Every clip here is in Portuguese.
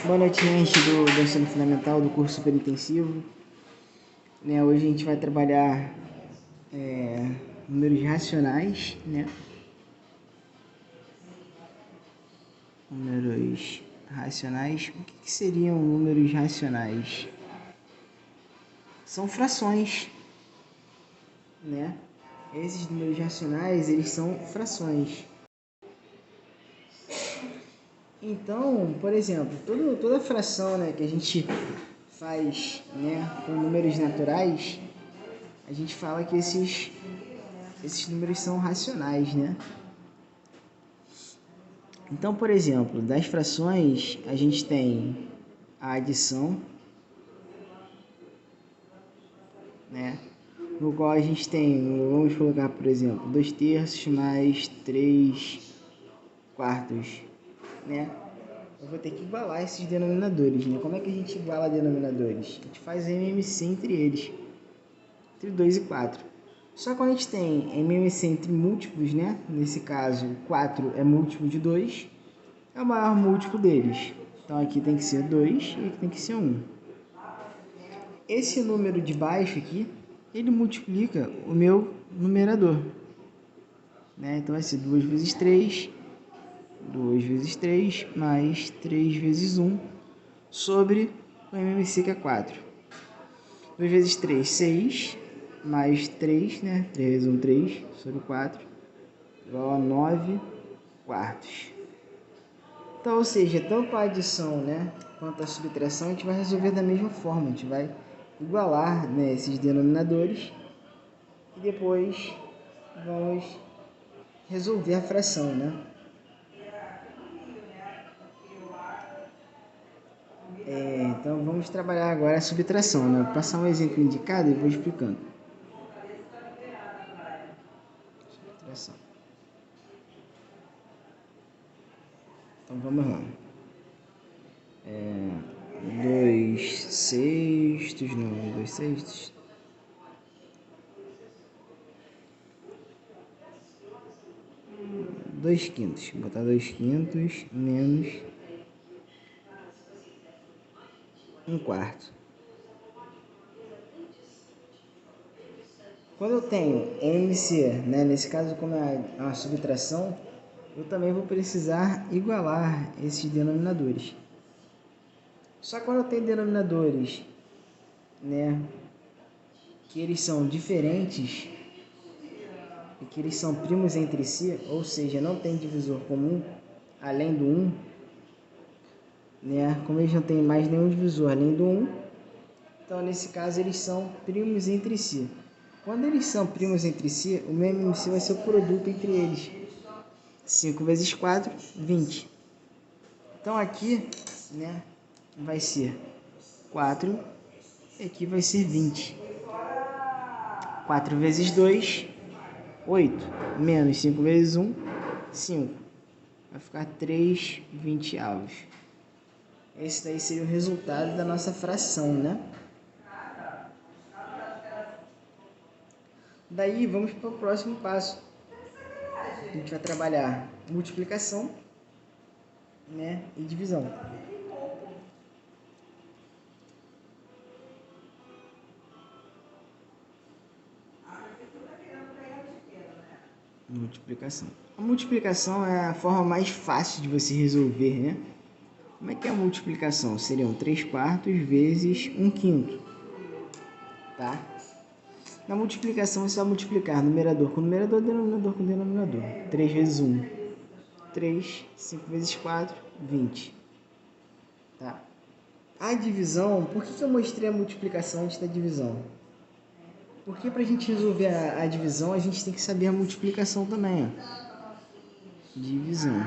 Boa noite, gente do ensino fundamental do curso super intensivo. Hoje a gente vai trabalhar números racionais, Números racionais. O que seriam números racionais? São frações, Esses números racionais, eles são frações. Então, por exemplo, toda fração que a gente faz com números naturais, a gente fala que esses números são racionais, Então, por exemplo, das frações, a gente tem a adição, no qual a gente tem, vamos colocar, por exemplo, 2/3 mais 3/4, Eu vou ter que igualar esses denominadores, Como é que a gente iguala denominadores? A gente faz MMC entre eles, entre 2 e 4. Só que quando a gente tem MMC entre múltiplos, Nesse caso, 4 é múltiplo de 2, é o maior múltiplo deles. Então aqui tem que ser 2 e aqui tem que ser 1. Esse número de baixo aqui, ele multiplica o meu numerador. Então vai ser 2 vezes 3, 2 vezes 3, mais 3 vezes 1, sobre o MMC, que é 4. 2 vezes 3, 6, mais 3, 3 vezes 1, 3, sobre 4, igual a 9/4. Então, ou seja, tanto a adição, quanto a subtração, a gente vai resolver da mesma forma. A gente vai igualar, esses denominadores e depois vamos resolver a fração, Então, vamos trabalhar agora a subtração, Vou passar um exemplo indicado e vou explicando. Subtração. Então, vamos lá. 2/6, não, 2/6. 2/5. Vou botar 2/5 menos 1/4. Quando eu tenho MC, nesse caso, como é uma subtração, eu também vou precisar igualar esses denominadores. Só que quando eu tenho denominadores, que eles são diferentes e que eles são primos entre si, ou seja, não tem divisor comum além do 1, Como eles não têm mais nenhum divisor além do 1, então nesse caso eles são primos entre si. Quando eles são primos entre si, o meu MMC vai ser o produto entre eles. 5 vezes 4, 20. Então aqui, vai ser 4 e aqui vai ser 20. 4 vezes 2, 8. Menos 5 vezes 1, 5. Vai ficar 3/20. Esse daí seria o resultado da nossa fração, Daí vamos para o próximo passo. A gente vai trabalhar multiplicação, e divisão. Multiplicação. A multiplicação é a forma mais fácil de você resolver, Como é que é a multiplicação? Seriam 3/4 vezes 1/5, tá? Na multiplicação, você vai multiplicar numerador com numerador, denominador com denominador. 3 vezes 1, 3. 5 vezes 4, 20. Tá? A divisão, por que eu mostrei a multiplicação antes da divisão? Porque para a gente resolver a divisão, a gente tem que saber a multiplicação também, Divisão.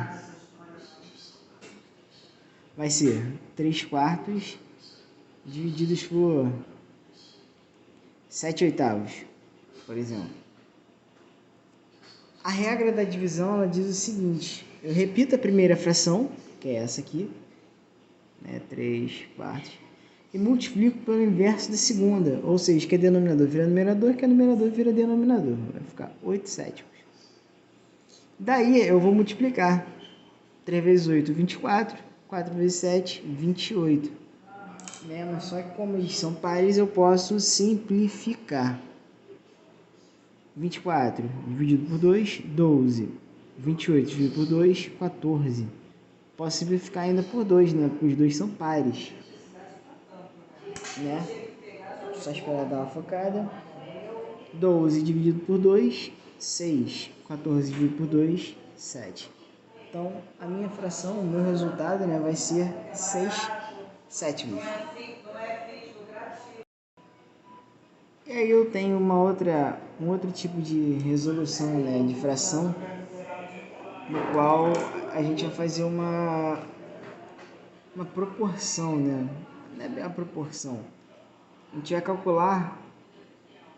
Vai ser 3/4 divididos por 7/8, por exemplo. A regra da divisão, ela diz o seguinte: eu repito a primeira fração, que é essa aqui, 3/4, e multiplico pelo inverso da segunda, ou seja, que é denominador vira numerador, que é numerador vira denominador. Vai ficar 8/7. Daí eu vou multiplicar 3 vezes 8, 24, 4 vezes 7, 28. Né? Mas só que como eles são pares, eu posso simplificar. 24 dividido por 2, 12. 28 dividido por 2, 14. Posso simplificar ainda por 2, né? Porque os dois são pares. Né? Só esperar dar uma focada. 12 dividido por 2, 6. 14 dividido por 2, 7. Então, a minha fração, o meu resultado, né, vai ser 6 sétimos. E aí eu tenho um outro tipo de resolução, né, de fração, no qual a gente vai fazer uma proporção, né? Não é bem a proporção. A gente vai calcular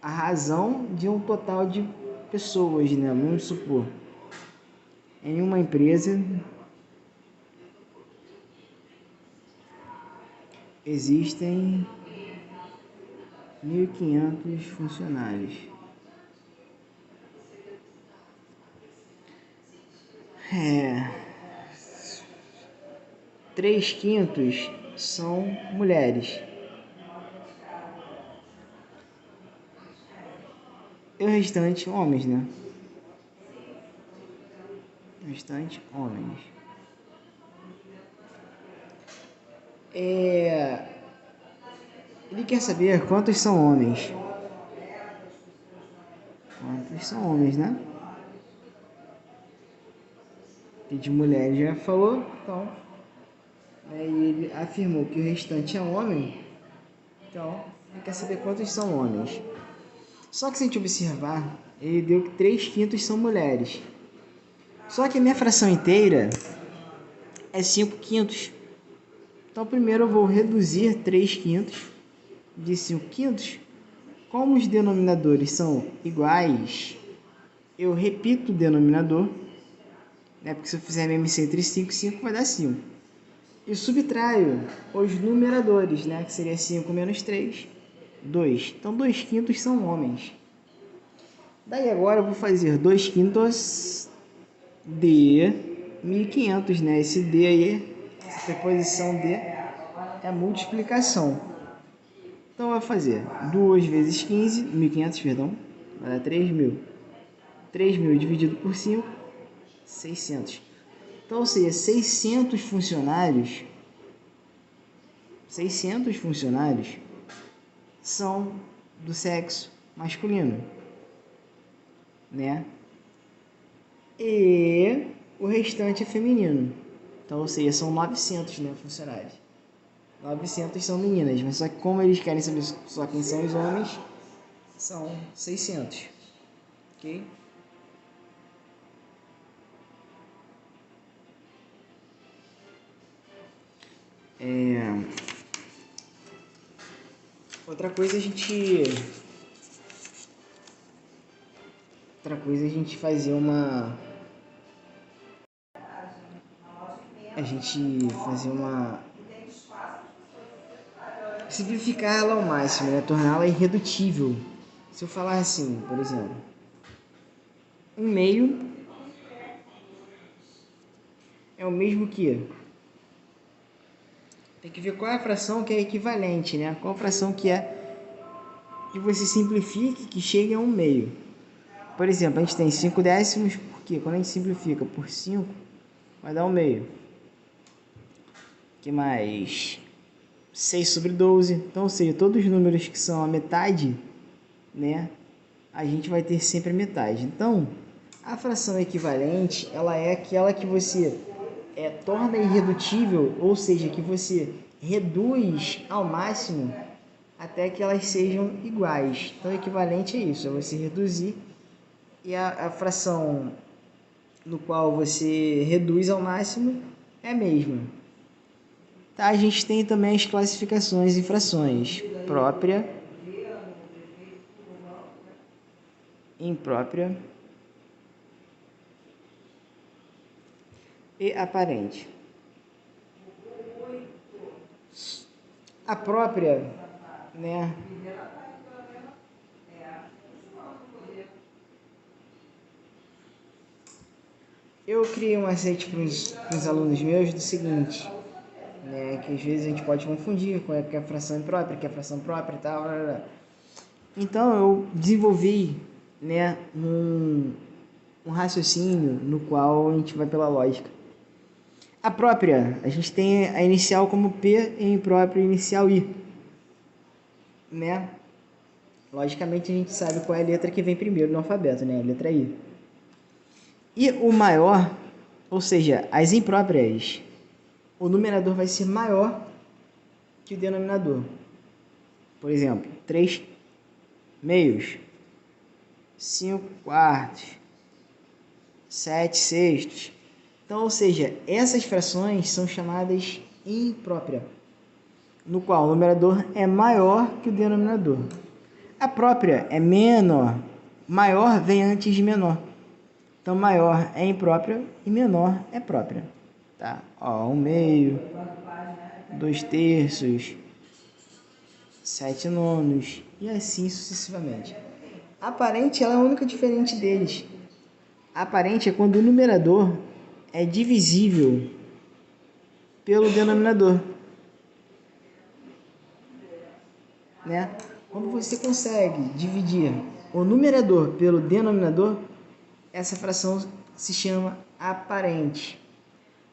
a razão de um total de pessoas, né? Vamos supor, em uma empresa existem 1.500 funcionários. 3/5 são mulheres. E o restante, homens, né? O restante, homens. Ele quer saber quantos são homens. Quantos são homens, né? E de mulheres já falou, então. E ele afirmou que o restante é homem. Então, ele quer saber quantos são homens. Só que se a gente observar, ele deu que 3/5 são mulheres. Só que a minha fração inteira é 5/5. Então, primeiro eu vou reduzir 3/5 de 5/5. Como os denominadores são iguais, eu repito o denominador, né? Porque se eu fizer MC entre 5 e 5 vai dar 5. E subtraio os numeradores, né? Que seria 5 menos 3, 2. Então, 2/5 são homens. Daí agora eu vou fazer 2/5 de 1.500, né? Esse D aí, essa preposição D, é multiplicação. Então, eu vou fazer 2 vezes 15, 1.500, perdão, vai dar 3.000. 3.000 dividido por 5, 600. Então, ou seja, 600 funcionários são do sexo masculino, né? E o restante é feminino. Então, ou seja, são 900, né, funcionários. 900 são meninas, mas só que como eles querem saber só quem são os homens, são 600. Ok? Outra coisa a gente fazer uma simplificar ela ao máximo, né? Torná-la irredutível. Se eu falar assim, por exemplo, 1/2 é o mesmo que... Tem que ver qual é a fração que é equivalente, né? Qual a fração que você simplifique que chegue a 1/2. Por exemplo, a gente tem 5 décimos, porque quando a gente simplifica por 5, vai dar 1/2. Que mais? 6/12. Então, ou seja, todos os números que são a metade, né? A gente vai ter sempre a metade. Então, a fração equivalente, ela é aquela que você torna irredutível, ou seja, que você reduz ao máximo até que elas sejam iguais. Então, equivalente é isso, é você reduzir, e a fração no qual você reduz ao máximo é a mesma. Tá, a gente tem também as classificações e frações: própria, imprópria e aparente. A própria, né? Eu criei um macete para os alunos meus do seguinte: que às vezes a gente pode confundir com o que é fração imprópria, que é fração própria e tal. Blá, blá, blá. Então eu desenvolvi, né, um raciocínio no qual a gente vai pela lógica. A própria, a gente tem a inicial como P e a imprópria inicial I, né? Logicamente a gente sabe qual é a letra que vem primeiro no alfabeto, né? A letra I. E o maior, ou seja, as impróprias, o numerador vai ser maior que o denominador. Por exemplo, 3 meios, 5 quartos, 7 sextos. Então, ou seja, essas frações são chamadas imprópria, no qual o numerador é maior que o denominador. A própria é menor, maior vem antes de menor. Então, maior é imprópria e menor é própria. Tá? Ó, 1 meio, 2 terços, 7 nonos e assim sucessivamente. A aparente ela é a única diferente deles. A aparente é quando o numerador é divisível pelo denominador, né? Quando você consegue dividir o numerador pelo denominador, essa fração se chama aparente.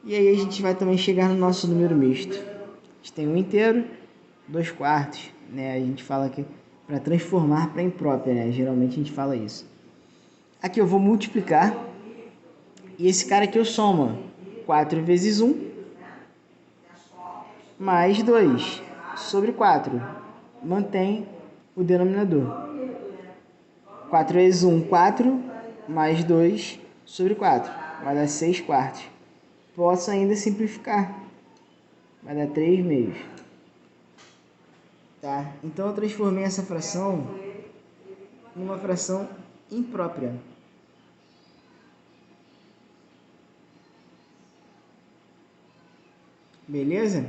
E aí a gente vai também chegar no nosso número misto. A gente tem 1 inteiro, 2 quartos, né? A gente fala que para transformar para imprópria, né? Geralmente a gente fala isso. Aqui eu vou multiplicar e esse cara aqui eu somo 4 vezes 1 mais 2 sobre 4. Mantém o denominador. 4 vezes 1, 4, mais 2 sobre 4. Vai dar 6 quartos. Posso ainda simplificar. Vai dar 3 meios. Tá? Então eu transformei essa fração numa fração imprópria. Beleza?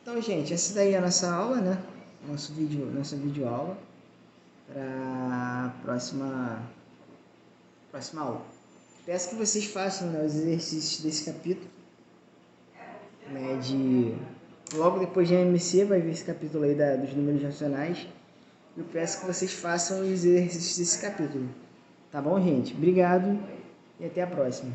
Então, gente, essa daí é a nossa aula, né? Nossa videoaula para a próxima aula. Peço que vocês façam, né, os exercícios desse capítulo, né, logo depois de MC vai vir esse capítulo aí dos números racionais. Eu peço que vocês façam os exercícios desse capítulo. Tá bom, gente? Obrigado e até a próxima.